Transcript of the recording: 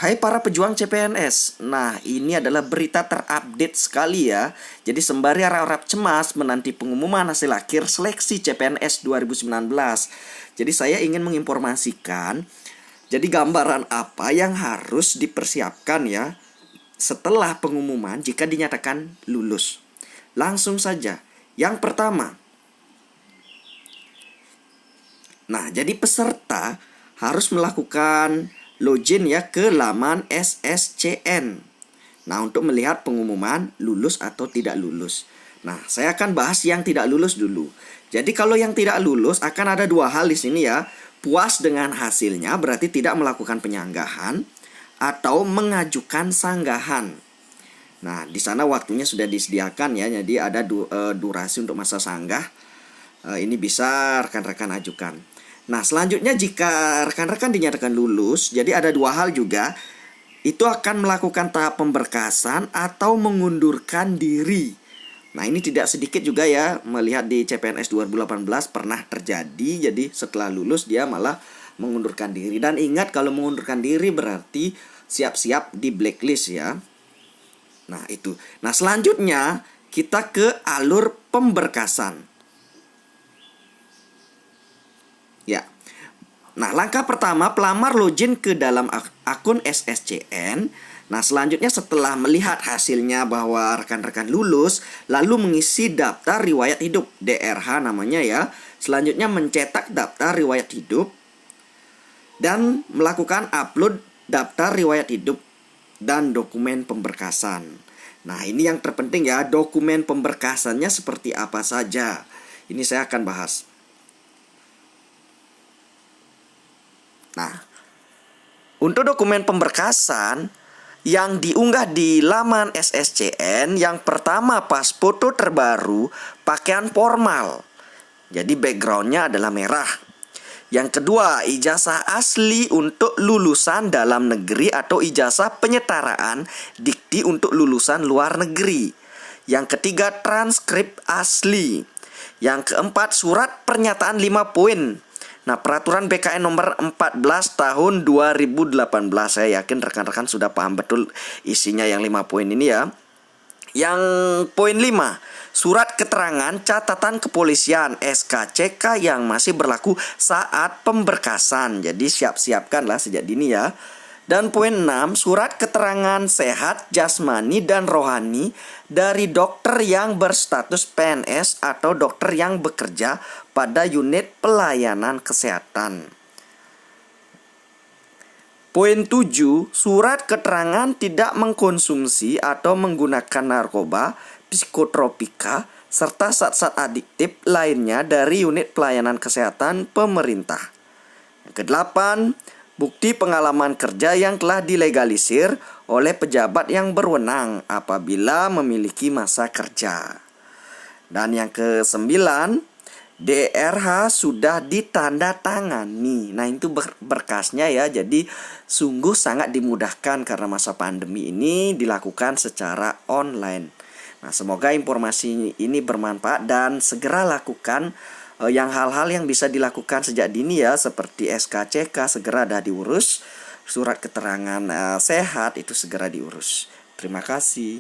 Hai para pejuang CPNS, nah ini adalah berita terupdate sekali ya. Jadi sembari harap-harap cemas menanti pengumuman hasil akhir seleksi CPNS 2019. Jadi saya ingin menginformasikan, jadi gambaran apa yang harus dipersiapkan ya setelah pengumuman jika dinyatakan lulus. Langsung saja, yang pertama. Nah jadi peserta harus melakukan login ya ke laman SSCN. Nah, untuk melihat pengumuman lulus atau tidak lulus. Nah, saya akan bahas yang tidak lulus dulu. Jadi kalau yang tidak lulus akan ada dua hal di sini ya. Puas dengan hasilnya berarti tidak melakukan penyanggahan atau mengajukan sanggahan. Nah, di sana waktunya sudah disediakan ya. Jadi ada durasi untuk masa sanggah. Ini bisa rekan-rekan ajukan. Nah, selanjutnya jika rekan-rekan dinyatakan lulus, jadi ada dua hal juga. Itu akan melakukan tahap pemberkasan atau mengundurkan diri. Nah, ini tidak sedikit juga ya, melihat di CPNS 2018 pernah terjadi. Jadi setelah lulus dia malah mengundurkan diri. Dan ingat, kalau mengundurkan diri berarti siap-siap di blacklist ya. Nah, itu. Nah, selanjutnya kita ke alur pemberkasan. Ya. Nah, langkah pertama pelamar login ke dalam akun SSCN. Nah, selanjutnya setelah melihat hasilnya bahwa rekan-rekan lulus, lalu mengisi daftar riwayat hidup, DRH namanya ya. Selanjutnya mencetak daftar riwayat hidup dan melakukan upload daftar riwayat hidup dan dokumen pemberkasan. Nah, ini yang terpenting ya, dokumen pemberkasannya seperti apa saja. Ini saya akan bahas. Nah, untuk dokumen pemberkasan yang diunggah di laman SSCN, yang pertama pas foto terbaru, pakaian formal. Jadi backgroundnya adalah merah. Yang kedua, ijazah asli untuk lulusan dalam negeri atau ijazah penyetaraan dikti untuk lulusan luar negeri. Yang ketiga, transkrip asli. Yang keempat, surat pernyataan 5 poin. Nah, peraturan BKN nomor 14 tahun 2018. Saya yakin rekan-rekan sudah paham betul isinya yang 5 poin ini ya. Yang poin 5, surat keterangan catatan kepolisian SKCK yang masih berlaku saat pemberkasan. Jadi siap-siapkanlah sejak dini ya. Dan poin 6, surat keterangan sehat jasmani dan rohani dari dokter yang berstatus PNS atau dokter yang bekerja pada unit pelayanan kesehatan. Poin 7, surat keterangan tidak mengkonsumsi atau menggunakan narkoba, psikotropika, serta zat-zat adiktif lainnya dari unit pelayanan kesehatan pemerintah. Yang ke-8, bukti pengalaman kerja yang telah dilegalisir oleh pejabat yang berwenang apabila memiliki masa kerja. Dan yang ke-9, DRH sudah ditandatangani. Nah, itu berkasnya ya. Jadi sungguh sangat dimudahkan karena masa pandemi ini dilakukan secara online. Nah, semoga informasi ini bermanfaat dan segera lakukan yang hal-hal yang bisa dilakukan sejak dini ya, seperti SKCK segera dah diurus, surat keterangan sehat itu segera diurus. Terima kasih.